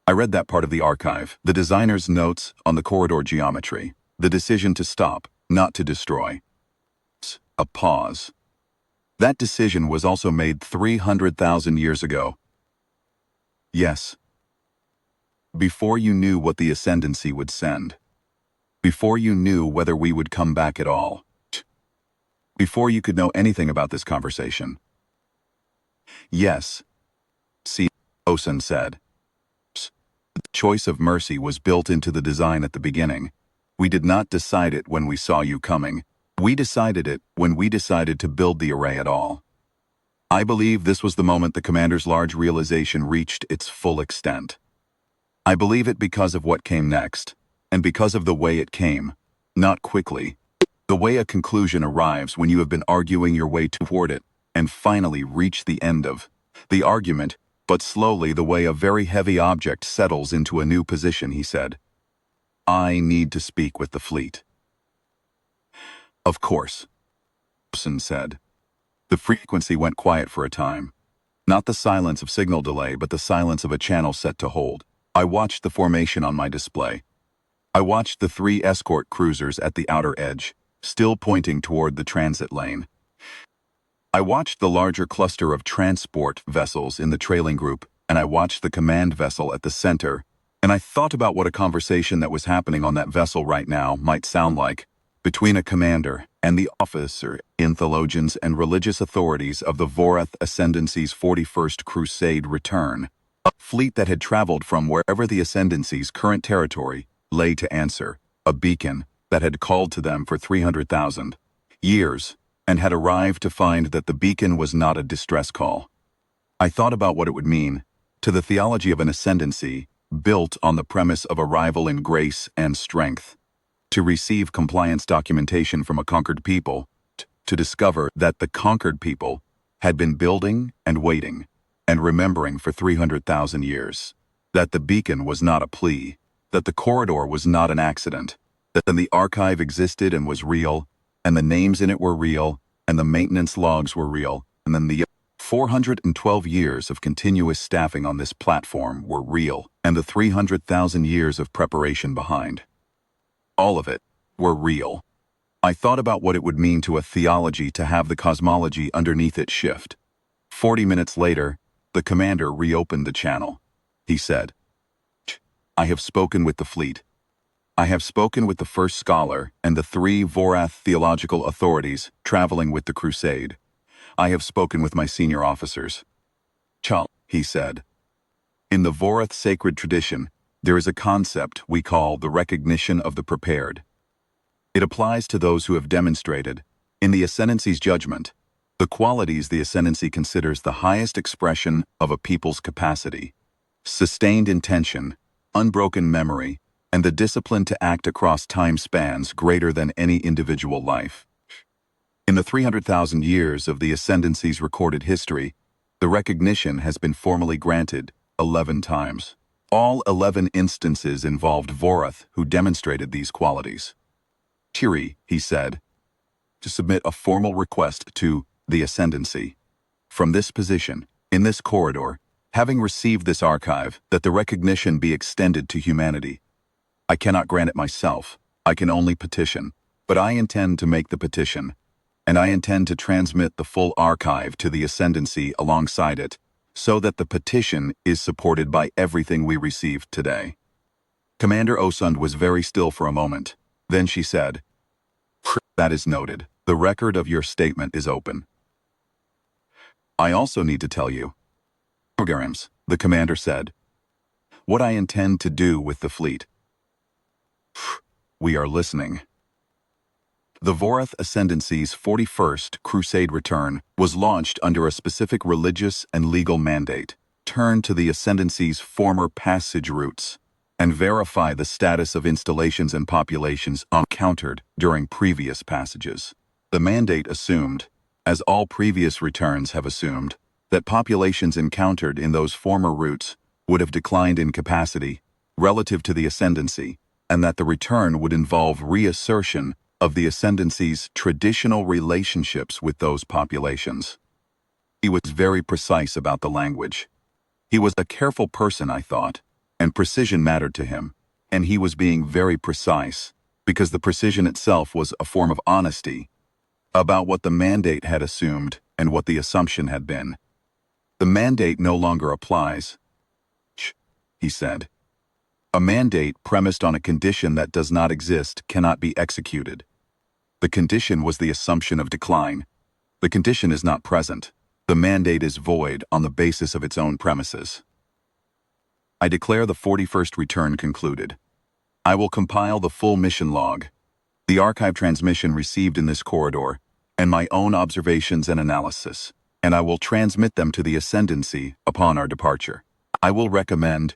I read that part of the archive, the designer's notes on the corridor geometry, the decision to stop, not to destroy. A pause. That decision was also made 300,000 years ago. Yes. Before you knew what the Ascendancy would send. Before you knew whether we would come back at all. Before you could know anything about this conversation. Yes. See, Osun said. The choice of mercy was built into the design at the beginning. We did not decide it when we saw you coming. We decided it when we decided to build the array at all. I believe this was the moment the commander's large realization reached its full extent. I believe it because of what came next, and because of the way it came, not quickly. The way a conclusion arrives when you have been arguing your way toward it, and finally reach the end of the argument, but slowly the way a very heavy object settles into a new position, he said. I need to speak with the fleet. Of course, Osun said. The frequency went quiet for a time. Not the silence of signal delay, but the silence of a channel set to hold. I watched the formation on my display. I watched the 3 escort cruisers at the outer edge, still pointing toward the transit lane. I watched the larger cluster of transport vessels in the trailing group, and I watched the command vessel at the center, and I thought about what a conversation that was happening on that vessel right now might sound like, between a commander and the officer in theologians and religious authorities of the Vorath Ascendancy's 41st Crusade return, a fleet that had traveled from wherever the Ascendancy's current territory lay to answer, a beacon that had called to them for 300,000 years, and had arrived to find that the beacon was not a distress call. I thought about what it would mean to the theology of an ascendancy built on the premise of arrival in grace and strength, to receive compliance documentation from a conquered people, to discover that the conquered people had been building and waiting and remembering for 300,000 years, that the beacon was not a plea, that the corridor was not an accident, that the archive existed and was real, and the names in it were real, and the maintenance logs were real, and then the 412 years of continuous staffing on this platform were real, and the 300,000 years of preparation behind. All of it were real. I thought about what it would mean to a theology to have the cosmology underneath it shift. 40 minutes later, the commander reopened the channel. He said, I have spoken with the fleet. I have spoken with the first scholar and the 3 Vorath theological authorities traveling with the crusade. I have spoken with my senior officers. Chal, he said. In the Vorath sacred tradition, there is a concept we call the recognition of the prepared. It applies to those who have demonstrated, in the Ascendancy's judgment, the qualities the Ascendancy considers the highest expression of a people's capacity: sustained intention, unbroken memory, and the discipline to act across time spans greater than any individual life. In the 300,000 years of the Ascendancy's recorded history, the recognition has been formally granted 11 times. All 11 instances involved Vorath who demonstrated these qualities. Tiri, he said, to submit a formal request to the Ascendancy. From this position, in this corridor, having received this archive, that the recognition be extended to humanity. I cannot grant it myself, I can only petition, but I intend to make the petition, and I intend to transmit the full archive to the Ascendancy alongside it, so that the petition is supported by everything we received today. Commander Osund was very still for a moment. Then she said, "That is noted. The record of your statement is open. I also need to tell you, Garims," the commander said, "what I intend to do with the fleet." We are listening. The Vorath Ascendancy's 41st Crusade return was launched under a specific religious and legal mandate: turn to the Ascendancy's former passage routes and verify the status of installations and populations encountered during previous passages. The mandate assumed, as all previous returns have assumed, that populations encountered in those former routes would have declined in capacity relative to the Ascendancy, and that the return would involve reassertion of the Ascendancy's traditional relationships with those populations. He was very precise about the language. He was a careful person, I thought, and precision mattered to him, and he was being very precise, because the precision itself was a form of honesty about what the mandate had assumed and what the assumption had been. The mandate no longer applies, he said. A mandate premised on a condition that does not exist cannot be executed. The condition was the assumption of decline. The condition is not present. The mandate is void on the basis of its own premises. I declare the 41st return concluded. I will compile the full mission log, the archive transmission received in this corridor, and my own observations and analysis, and I will transmit them to the Ascendancy upon our departure. I will recommend,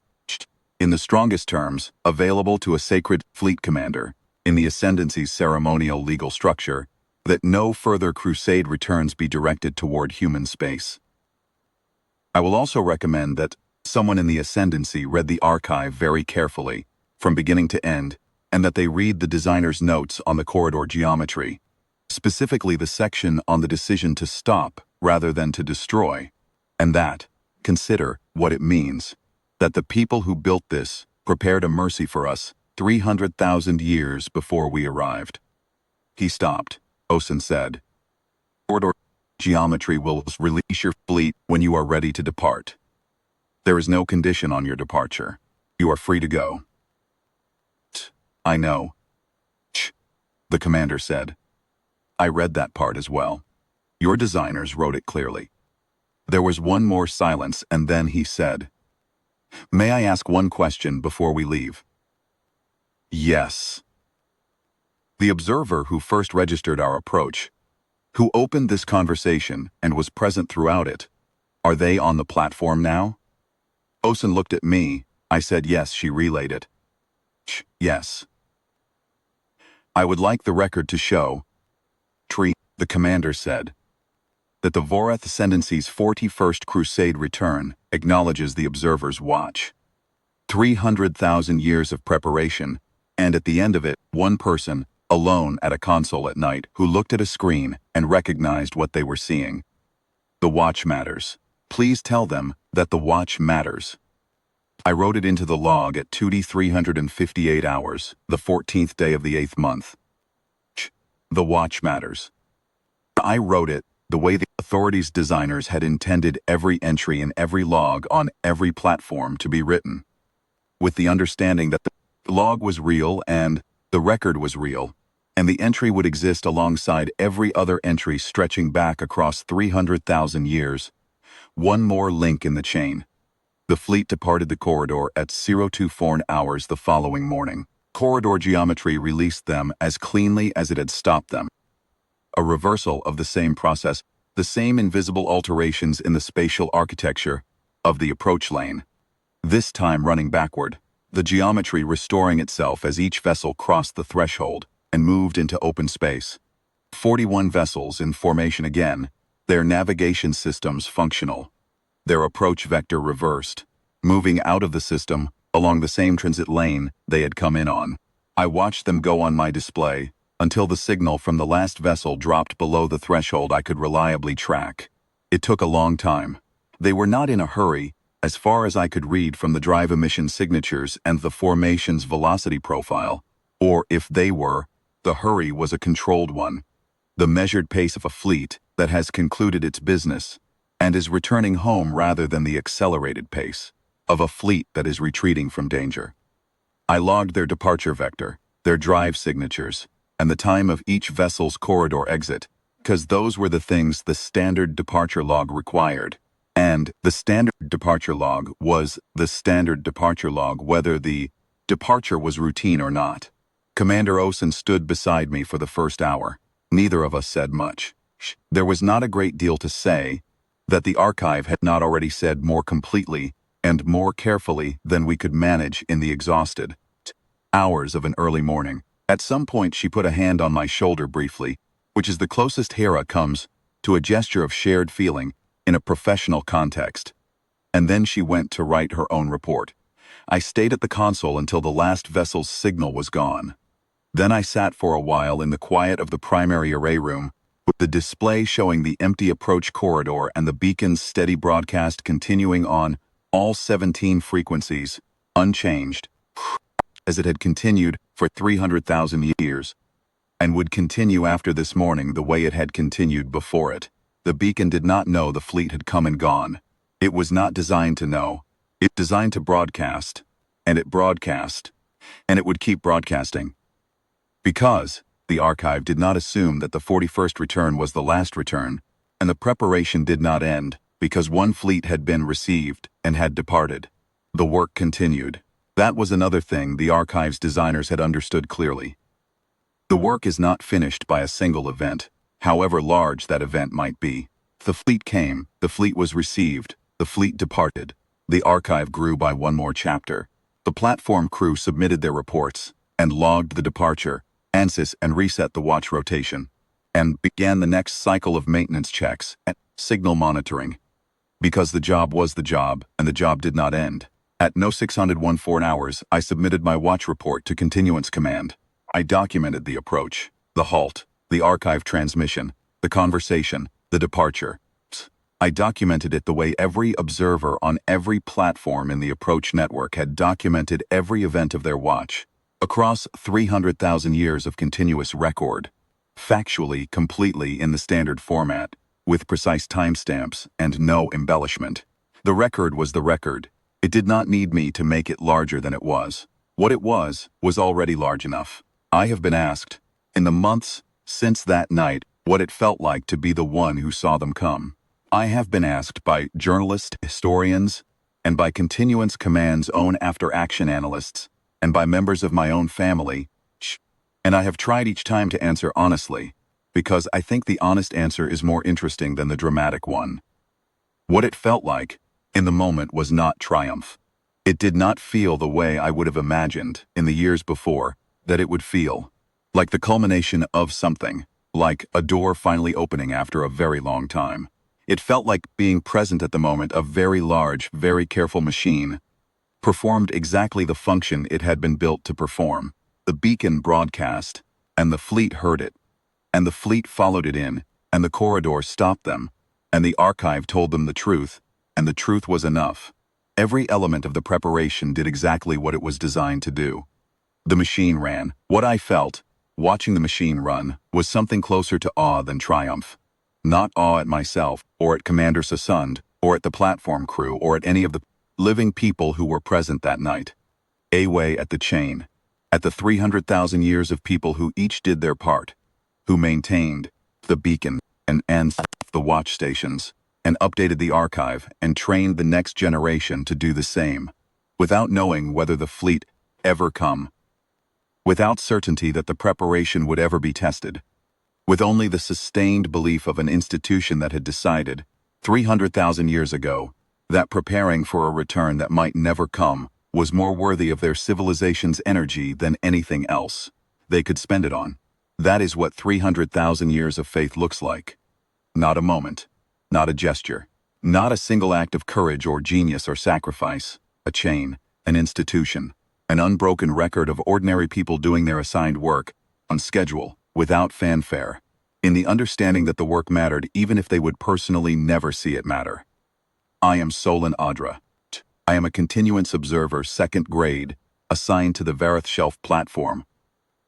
in the strongest terms available to a sacred fleet commander in the Ascendancy's ceremonial legal structure, that no further crusade returns be directed toward human space. I will also recommend that someone in the Ascendancy read the archive very carefully, from beginning to end, and that they read the designer's notes on the corridor geometry, specifically the section on the decision to stop rather than to destroy, and that, consider what it means, that the people who built this prepared a mercy for us 300,000 years before we arrived. He stopped. Osen said, "Corridor geometry will release your fleet when you are ready to depart. There is no condition on your departure. You are free to go." "I know," the commander said. "I read that part as well. Your designers wrote it clearly." There was one more silence, and then he said, "May I ask one question before we leave?" "Yes." The observer who first registered our approach, who opened this conversation and was present throughout it, are they on the platform now? Osen looked at me. I said yes. She relayed it. Yes. "I would like the record to show," the commander said, "that the Vorath Ascendancy's 41st Crusade return acknowledges the observer's watch. 300,000 years of preparation, and at the end of it, one person, alone at a console at night, who looked at a screen and recognized what they were seeing. The watch matters. Please tell them that the watch matters." I wrote it into the log at 2D 358 hours, the 14th day of the 8th month. The watch matters. I wrote it the way the authorities' designers had intended every entry in every log on every platform to be written, with the understanding that the log was real and the record was real, and the entry would exist alongside every other entry stretching back across 300,000 years. One more link in the chain. The fleet departed the corridor at 02:04 hours the following morning. Corridor geometry released them as cleanly as it had stopped them. A reversal of the same process, the same invisible alterations in the spatial architecture of the approach lane. This time running backward, the geometry restoring itself as each vessel crossed the threshold and moved into open space. 41 vessels in formation again, their navigation systems functional, their approach vector reversed, moving out of the system along the same transit lane they had come in on. I watched them go on my display until the signal from the last vessel dropped below the threshold I could reliably track. It took a long time. They were not in a hurry, as far as I could read from the drive emission signatures and the formation's velocity profile, or if they were, the hurry was a controlled one. The measured pace of a fleet that has concluded its business and is returning home rather than the accelerated pace of a fleet that is retreating from danger. I logged their departure vector, their drive signatures, and the time of each vessel's corridor exit, because those were the things the standard departure log required. And the standard departure log was the standard departure log whether the departure was routine or not. Commander Osen stood beside me for the first hour. Neither of us said much. There was not a great deal to say that the archive had not already said more completely and more carefully than we could manage in the exhausted hours of an early morning. At some point she put a hand on my shoulder briefly, which is the closest Hera comes to a gesture of shared feeling in a professional context. And then she went to write her own report. I stayed at the console until the last vessel's signal was gone. Then I sat for a while in the quiet of the primary array room, with the display showing the empty approach corridor and the beacon's steady broadcast continuing on all 17 frequencies, unchanged, as it had continued for 300,000 years, and would continue after this morning the way it had continued before it. The beacon did not know the fleet had come and gone. It was not designed to know. It designed to broadcast, and it broadcast, and it would keep broadcasting. Because the archive did not assume that the 41st return was the last return, and the preparation did not end, because one fleet had been received and had departed. The work continued. That was another thing the archive's designers had understood clearly. The work is not finished by a single event, however large that event might be. The fleet came, the fleet was received, the fleet departed. The archive grew by one more chapter. The platform crew submitted their reports and logged the departure, ANSYS, and reset the watch rotation, and began the next cycle of maintenance checks and signal monitoring. Because the job was the job, and the job did not end. At 0614 hours, I submitted my watch report to Continuance Command. I documented the approach, the halt, the archive transmission, the conversation, the departure. I documented it the way every observer on every platform in the approach network had documented every event of their watch, across 300,000 years of continuous record, factually, completely in the standard format, with precise timestamps and no embellishment. The record was the record. It did not need me to make it larger than it was. What it was already large enough. I have been asked, in the months since that night, what it felt like to be the one who saw them come. I have been asked by journalists, historians, and by Continuance Command's own after-action analysts, and by members of my own family, and I have tried each time to answer honestly, because I think the honest answer is more interesting than the dramatic one. What it felt like, in the moment, was not triumph. It did not feel the way I would have imagined, in the years before, that it would feel. Like the culmination of something, like a door finally opening after a very long time. It felt like being present at the moment a very large, very careful machine performed exactly the function it had been built to perform. The beacon broadcast, and the fleet heard it, and the fleet followed it in, and the corridor stopped them, and the archive told them the truth, and the truth was enough. Every element of the preparation did exactly what it was designed to do. The machine ran. What I felt, watching the machine run, was something closer to awe than triumph. Not awe at myself, or at Commander Sasund, or at the platform crew, or at any of the living people who were present that night. Away at the chain, at the 300,000 years of people who each did their part, who maintained the beacon and the watch stations, and updated the archive and trained the next generation to do the same, without knowing whether the fleet ever come, without certainty that the preparation would ever be tested, with only the sustained belief of an institution that had decided, 300,000 years ago, that preparing for a return that might never come was more worthy of their civilization's energy than anything else they could spend it on. That is what 300,000 years of faith looks like. Not a moment, not a gesture, not a single act of courage or genius or sacrifice, a chain, an institution, an unbroken record of ordinary people doing their assigned work, on schedule, without fanfare, in the understanding that the work mattered even if they would personally never see it matter. I am Solon Adra. I am a continuance observer, 2nd grade, assigned to the Vorath shelf platform.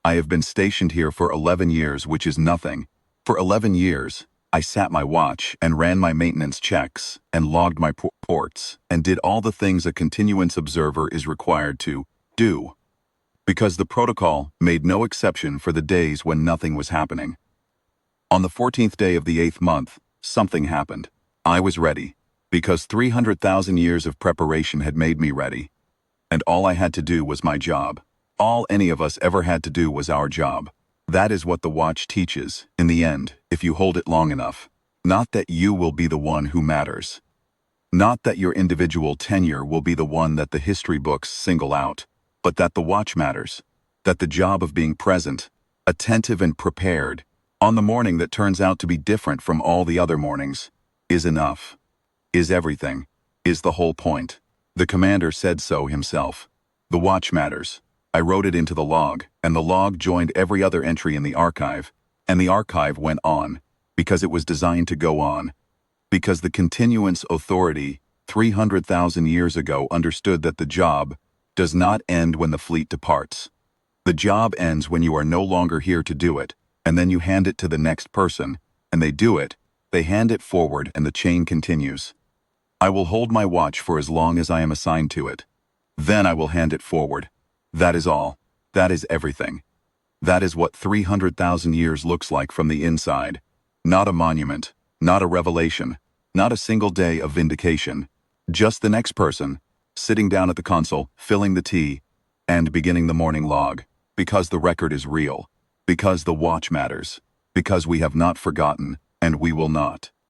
I have been stationed here for 11 years, which is nothing. For 11 years, I sat my watch and ran my maintenance checks and logged my reports and did all the things a continuance observer is required to do, because the protocol made no exception for the days when nothing was happening. On the 14th day of the 8th month, something happened. I was ready, because 300,000 years of preparation had made me ready. And all I had to do was my job. All any of us ever had to do was our job. That is what the watch teaches, in the end, if you hold it long enough. Not that you will be the one who matters. Not that your individual tenure will be the one that the history books single out, but that the watch matters. That the job of being present, attentive and prepared, on the morning that turns out to be different from all the other mornings, is enough. Is everything. Is the whole point. The commander said so himself. The watch matters. I wrote it into the log, and the log joined every other entry in the archive, and the archive went on, because it was designed to go on. Because the Continuance Authority, 300,000 years ago, understood that the job does not end when the fleet departs. The job ends when you are no longer here to do it, and then you hand it to the next person, and they do it, they hand it forward, and the chain continues. I will hold my watch for as long as I am assigned to it. Then I will hand it forward. That is all. That is everything. That is what 300,000 years looks like from the inside. Not a monument, not a revelation, not a single day of vindication. Just the next person, sitting down at the console, filling the tea, and beginning the morning log. Because the record is real. Because the watch matters. Because we have not forgotten, and we will not.